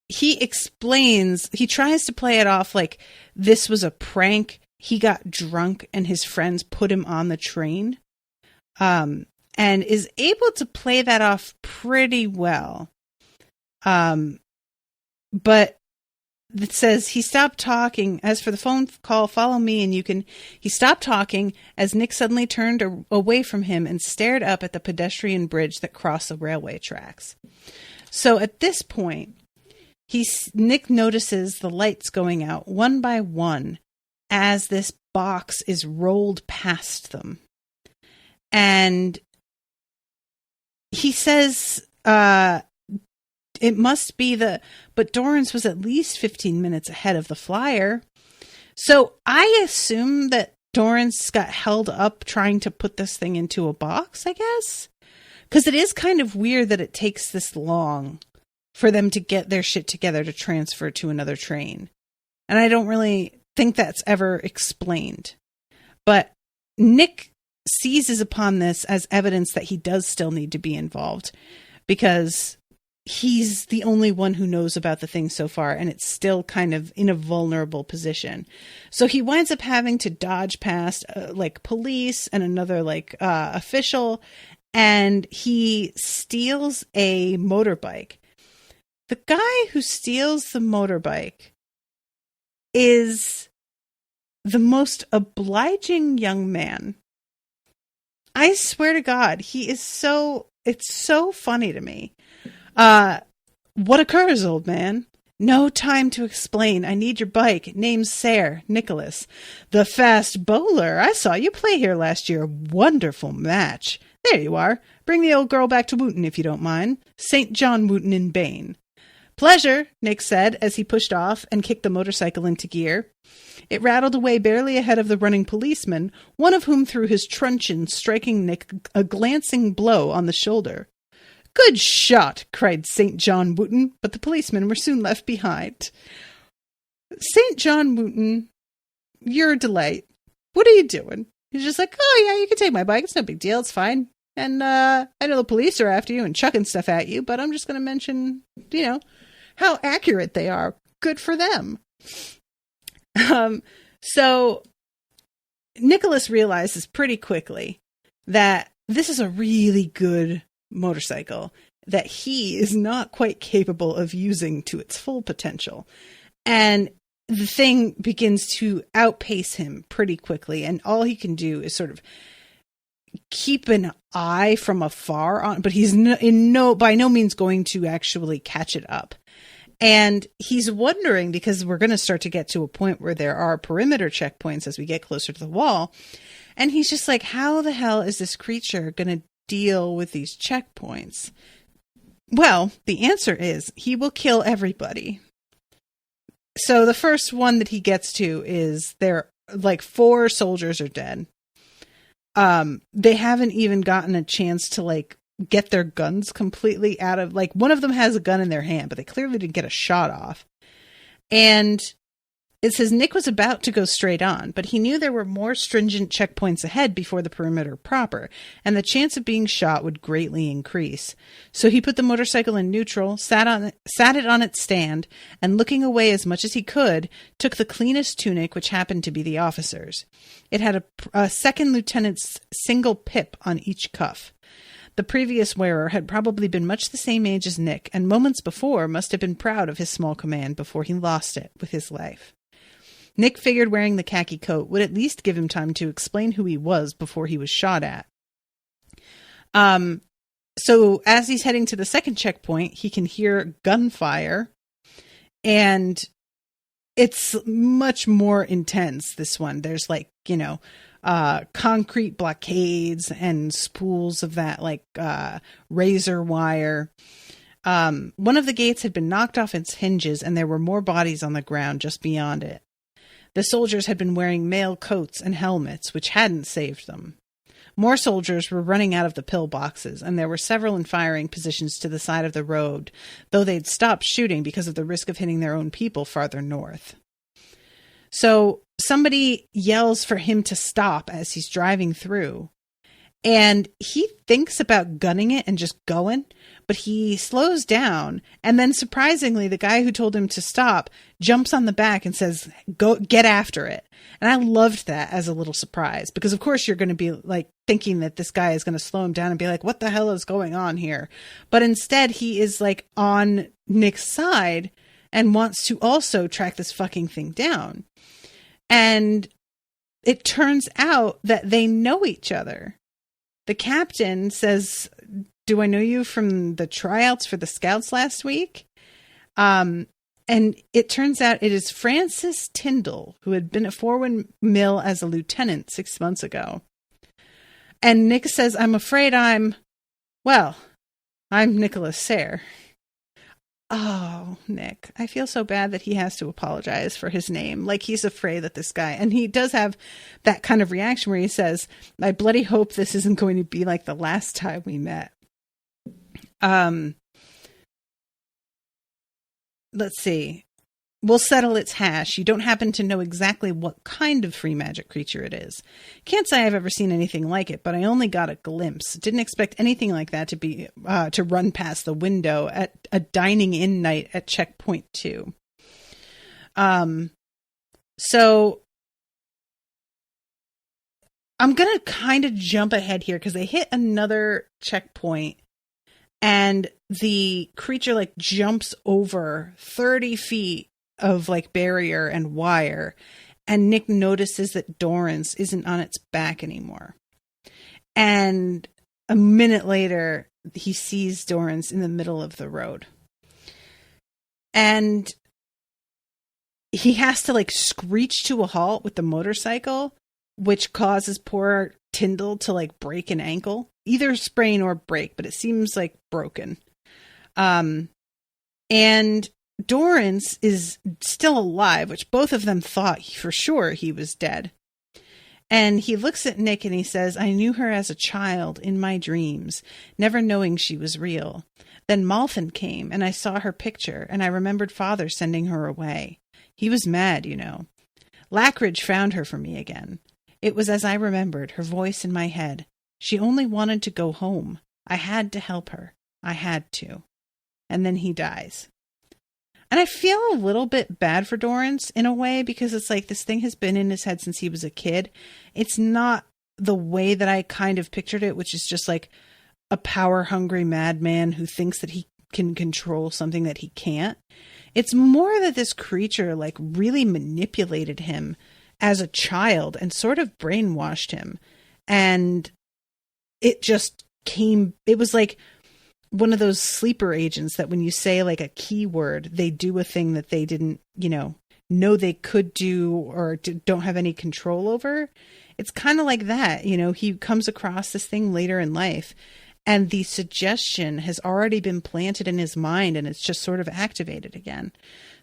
he explains, he tries to play it off like this was a prank. He got drunk and his friends put him on the train. And is able to play that off pretty well. But it says he stopped talking. As for the phone call, follow me and you can... He stopped talking as Nick suddenly turned away from him and stared up at the pedestrian bridge that crossed the railway tracks. So at this point, Nick notices the lights going out one by one as this box is rolled past them. And he says, it must be but Dorrance was at least 15 minutes ahead of the flyer. So I assume that Dorrance got held up trying to put this thing into a box, I guess. Because it is kind of weird that it takes this long for them to get their shit together to transfer to another train. And I don't really think that's ever explained. But Nick seizes upon this as evidence that he does still need to be involved, because he's the only one who knows about the thing so far, and it's still kind of in a vulnerable position. So he winds up having to dodge past like police and another like official, and he steals a motorbike. The guy who steals the motorbike is the most obliging young man. I swear to God, it's so funny to me. What occurs, old man? No time to explain. I need your bike. Name's Sayre, Nicholas. The fast bowler. I saw you play here last year. Wonderful match. There you are. Bring the old girl back to Wooten if you don't mind. St. John Wooten in Bane. Pleasure, Nick said as he pushed off and kicked the motorcycle into gear. It rattled away barely ahead of the running policeman, one of whom threw his truncheon, striking Nick a glancing blow on the shoulder. Good shot, cried St. John Wooten, but the policemen were soon left behind. St. John Wooten, you're a delight. What are you doing? He's just like, oh yeah, you can take my bike. It's no big deal. It's fine. And I know the police are after you and chucking stuff at you, but I'm just going to mention, how accurate they are. Good for them. So Nicholas realizes pretty quickly that this is a really good motorcycle that he is not quite capable of using to its full potential. And the thing begins to outpace him pretty quickly. And all he can do is sort of keep an eye from afar on, but he's by no means going to actually catch it up. And he's wondering, because we're going to start to get to a point where there are perimeter checkpoints as we get closer to the wall. And he's just like, how the hell is this creature going to deal with these checkpoints? Well, the answer is he will kill everybody. So the first one that he gets to is there, like 4 soldiers are dead. They haven't even gotten a chance to like get their guns completely out of, like, one of them has a gun in their hand, but they clearly didn't get a shot off. And it says Nick was about to go straight on, but he knew there were more stringent checkpoints ahead before the perimeter proper, and the chance of being shot would greatly increase. So he put the motorcycle in neutral, sat it on its stand, and looking away as much as he could, took the cleanest tunic, which happened to be the officer's. It had a second lieutenant's single pip on each cuff. The previous wearer had probably been much the same age as Nick, and moments before must have been proud of his small command before he lost it with his life. Nick figured wearing the khaki coat would at least give him time to explain who he was before he was shot at. So as he's heading to the second checkpoint, he can hear gunfire, and it's much more intense, this one. There's like, concrete blockades and spools of that like razor wire. One of the gates had been knocked off its hinges, and there were more bodies on the ground just beyond it. The soldiers had been wearing mail coats and helmets, which hadn't saved them. More soldiers were running out of the pillboxes, and there were several in firing positions to the side of the road, though they'd stopped shooting because of the risk of hitting their own people farther north. So somebody yells for him to stop as he's driving through, and he thinks about gunning it and just going, but he slows down, and then surprisingly, the guy who told him to stop jumps on the back and says, "Go get after it." And I loved that as a little surprise, because of course you're going to be like thinking that this guy is going to slow him down and be like, what the hell is going on here? But instead he is like on Nick's side and wants to also track this fucking thing down. And it turns out that they know each other. The captain says, "Do I know you from the tryouts for the Scouts last week?" And it turns out it is Francis Tyndall, who had been at Forward Mill as a lieutenant 6 months ago. And Nick says, I'm Nicholas Sayre. Oh, Nick, I feel so bad that he has to apologize for his name. Like, he's afraid that this guy, and he does have that kind of reaction where he says, I bloody hope this isn't going to be like the last time we met. Let's see. we'll settle its hash. You don't happen to know exactly what kind of free magic creature it is. Can't say I've ever seen anything like it, but I only got a glimpse. Didn't expect anything like that to be to run past the window at a dining-in night at Checkpoint 2. So I'm going to kind of jump ahead here because they hit another checkpoint and the creature like jumps over 30 feet of like barrier and wire. And Nick notices that Doran's isn't on its back anymore. And a minute later, he sees Doran's in the middle of the road. And he has to like screech to a halt with the motorcycle, which causes poor Tyndall to like break an ankle, either sprain or break, but it seems like broken. And Doran's is still alive, which both of them thought for sure he was dead. And he looks at Nick and he says, I knew her as a child in my dreams, never knowing she was real. Then Malthan came and I saw her picture and I remembered father sending her away. He was mad, you know. Lackridge found her for me again. It was as I remembered, her voice in my head. She only wanted to go home. I had to help her. I had to. And then he dies. And I feel a little bit bad for Dorrance in a way because it's like this thing has been in his head since he was a kid. It's not the way that I kind of pictured it, which is just like a power-hungry madman who thinks that he can control something that he can't. It's more that this creature like really manipulated him as a child and sort of brainwashed him. And it just it was like one of those sleeper agents that when you say like a keyword, they do a thing that they didn't, know they could do or don't have any control over. It's kind of like that. He comes across this thing later in life and the suggestion has already been planted in his mind and it's just sort of activated again.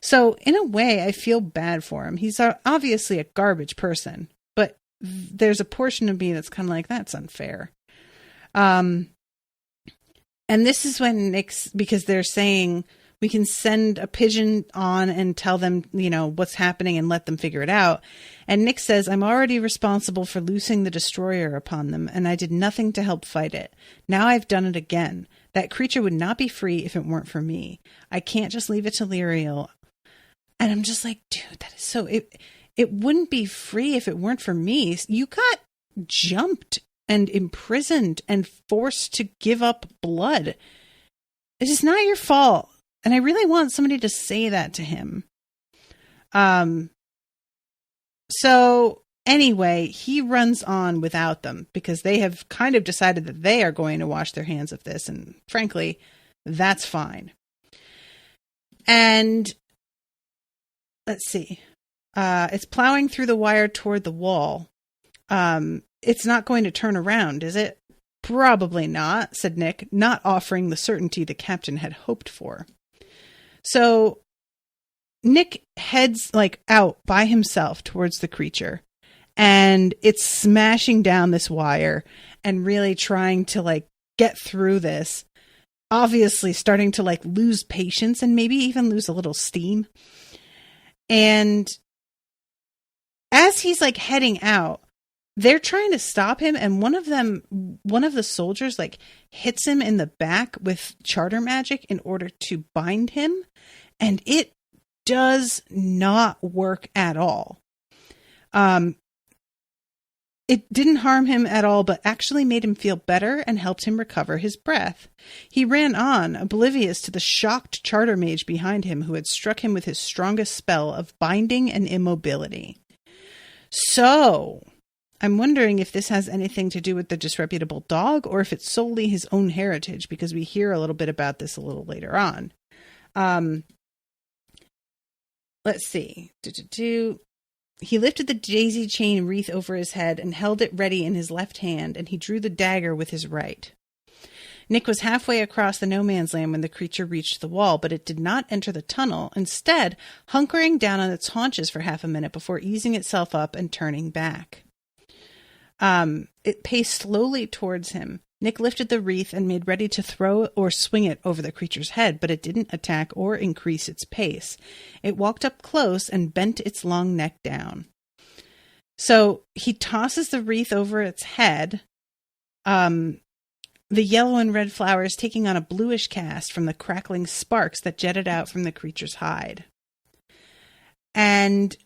So in a way, I feel bad for him. He's obviously a garbage person, but there's a portion of me that's kind of like, that's unfair. And this is when because they're saying we can send a pigeon on and tell them, what's happening and let them figure it out. And Nick says, I'm already responsible for loosing the destroyer upon them, and I did nothing to help fight it. Now I've done it again. That creature would not be free if it weren't for me. I can't just leave it to Lirael. And I'm just like, dude, that is so... It wouldn't be free if it weren't for me. You got jumped and imprisoned and forced to give up blood. It is not your fault. And I really want somebody to say that to him. So anyway, he runs on without them because they have kind of decided that they are going to wash their hands of this. And frankly, that's fine. And let's see. It's plowing through the wire toward the wall. It's not going to turn around, is it? Probably not, said Nick, not offering the certainty the captain had hoped for. So Nick heads out by himself towards the creature, and it's smashing down this wire and really trying to get through this. Obviously starting to lose patience and maybe even lose a little steam. And as he's heading out, they're trying to stop him, and one of the soldiers hits him in the back with charter magic in order to bind him, and it does not work at all. It didn't harm him at all, but actually made him feel better and helped him recover his breath. He ran on, oblivious to the shocked charter mage behind him who had struck him with his strongest spell of binding and immobility. So, I'm wondering if this has anything to do with the disreputable dog or if it's solely his own heritage, because we hear a little bit about this a little later on. Let's see. He lifted the daisy chain wreath over his head and held it ready in his left hand, and he drew the dagger with his right. Nick was halfway across the no man's land when the creature reached the wall, but it did not enter the tunnel, instead hunkering down on its haunches for half a minute before easing itself up and turning back. It paced slowly towards him. Nick lifted the wreath and made ready to throw or swing it over the creature's head, but it didn't attack or increase its pace. It walked up close and bent its long neck down. So he tosses the wreath over its head. The yellow and red flowers taking on a bluish cast from the crackling sparks that jetted out from the creature's hide. And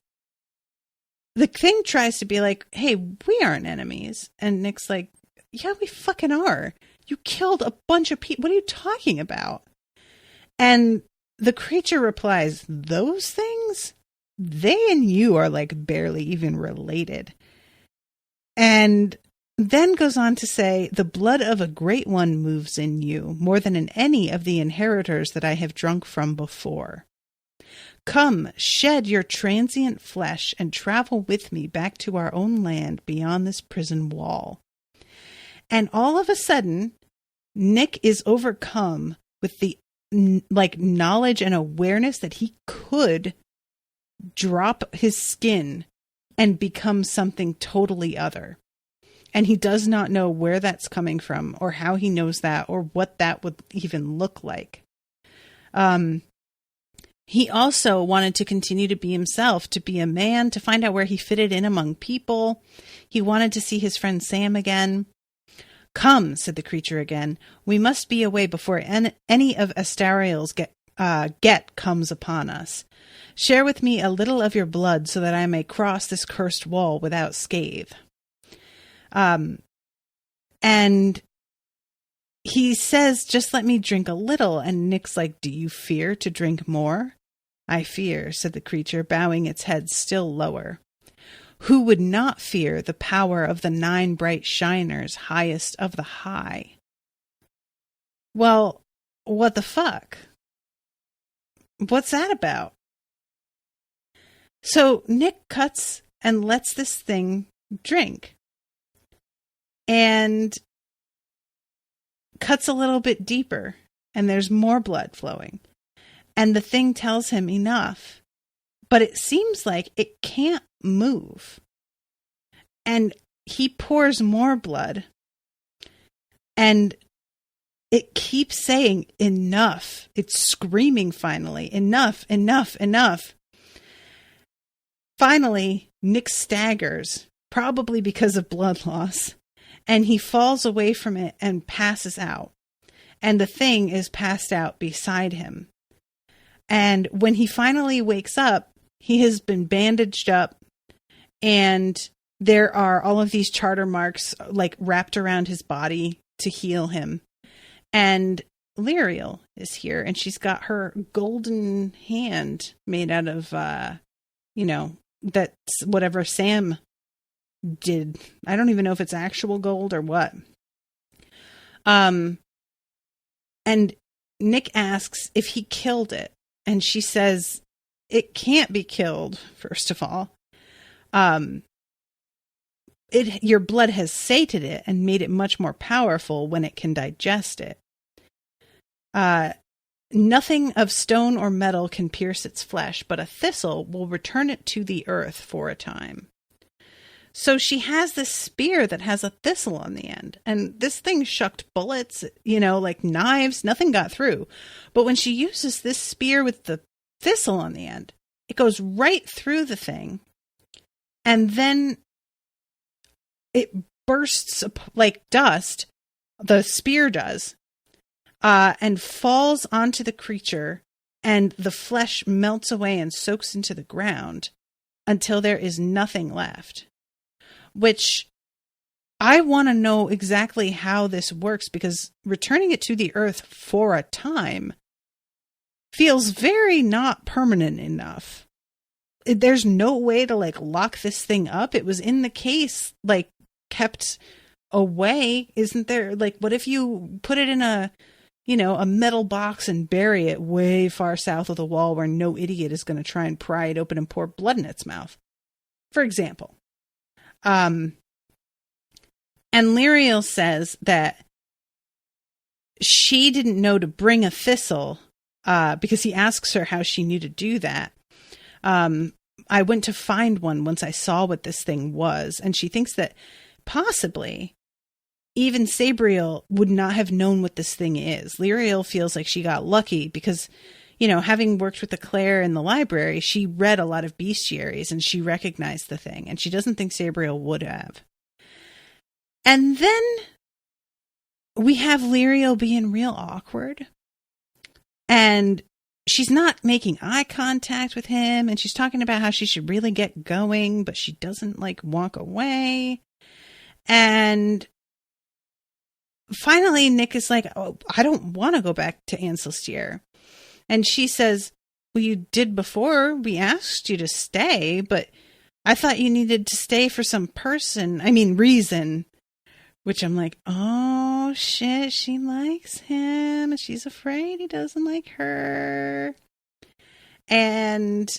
the thing tries to be like, hey, we aren't enemies. And Nick's like, yeah, we fucking are. You killed a bunch of people. What are you talking about? And the creature replies, those things? They and you are like barely even related. And then goes on to say, the blood of a great one moves in you, more than in any of the inheritors that I have drunk from before. Come, shed your transient flesh and travel with me back to our own land beyond this prison wall. And all of a sudden, Nick is overcome with the knowledge and awareness that he could drop his skin and become something totally other. And he does not know where that's coming from or how he knows that or what that would even look like. He also wanted to continue to be himself, to be a man, to find out where he fitted in among people. He wanted to see his friend Sam again. Come, said the creature again. We must be away before any of Astariel's get comes upon us. Share with me a little of your blood so that I may cross this cursed wall without scathe. And he says, just let me drink a little. And Nick's like, do you fear to drink more? I fear, said the creature, bowing its head still lower. Who would not fear the power of the 9 bright shiners, highest of the high? Well, what the fuck? What's that about? So Nick cuts and lets this thing drink. And cuts a little bit deeper, and there's more blood flowing. And the thing tells him enough, but it seems like it can't move. And he pours more blood, and it keeps saying, enough. It's screaming finally, enough, enough, enough. Finally, Nick staggers, probably because of blood loss, and he falls away from it and passes out. And the thing is passed out beside him. And when he finally wakes up, he has been bandaged up, and there are all of these charter marks like wrapped around his body to heal him. And Lirael is here, and she's got her golden hand made out of, that's whatever Sam did. I don't even know if it's actual gold or what. And Nick asks if he killed it. And she says, it can't be killed, first of all. Your blood has sated it and made it much more powerful when it can digest it. Nothing of stone or metal can pierce its flesh, but a thistle will return it to the earth for a time. So she has this spear that has a thistle on the end. And this thing shucked bullets, like knives. Nothing got through. But when she uses this spear with the thistle on the end, it goes right through the thing. And then it bursts like dust. The spear does. And falls onto the creature. And the flesh melts away and soaks into the ground until there is nothing left. Which I want to know exactly how this works, because returning it to the earth for a time feels very not permanent enough. There's no way to lock this thing up. It was in the case, kept away. Isn't there? What if you put it in a metal box and bury it way far south of the wall where no idiot is going to try and pry it open and pour blood in its mouth, for example. And Lirael says that she didn't know to bring a thistle, because he asks her how she knew to do that. I went to find one once I saw what this thing was. And she thinks that possibly even Sabriel would not have known what this thing is. Lirael feels like she got lucky because, you know, having worked with the Claire in the library, she read a lot of bestiaries and she recognized the thing. And she doesn't think Sabriel would have. And then we have Lirael being real awkward. And she's not making eye contact with him. And she's talking about how she should really get going, but she doesn't like walk away. And finally, Nick is like, oh, I don't want to go back to Ancestier. And she says, well, you did before. We asked you to stay, but I thought you needed to stay for some reason. Which I'm like, oh, shit, she likes him. And she's afraid he doesn't like her. And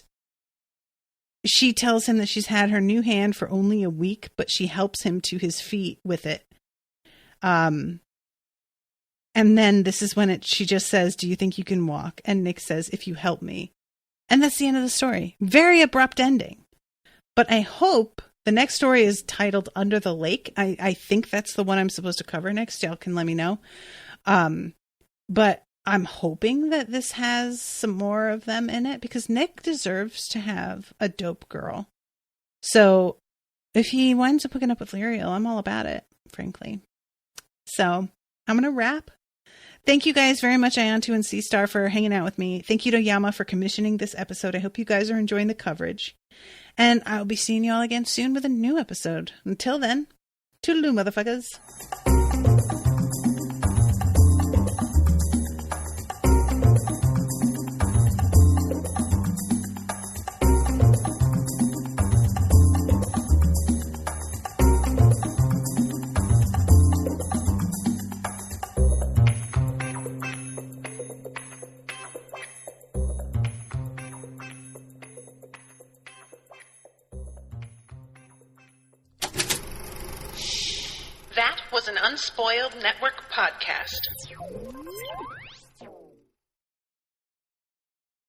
she tells him that she's had her new hand for only a week, but she helps him to his feet with it. And then this is when she just says, do you think you can walk? And Nick says, if you help me. And that's the end of the story. Very abrupt ending. But I hope the next story is titled Under the Lake. I think that's the one I'm supposed to cover next. Y'all can let me know. But I'm hoping that this has some more of them in it because Nick deserves to have a dope girl. So if he winds up hooking up with Lirael, I'm all about it, frankly. So I'm going to wrap. Thank you guys very much, Iantu and C-Star, for hanging out with me. Thank you to Yama for commissioning this episode. I hope you guys are enjoying the coverage. And I'll be seeing you all again soon with a new episode. Until then, toodaloo, motherfuckers. That was an Unspoiled Network podcast.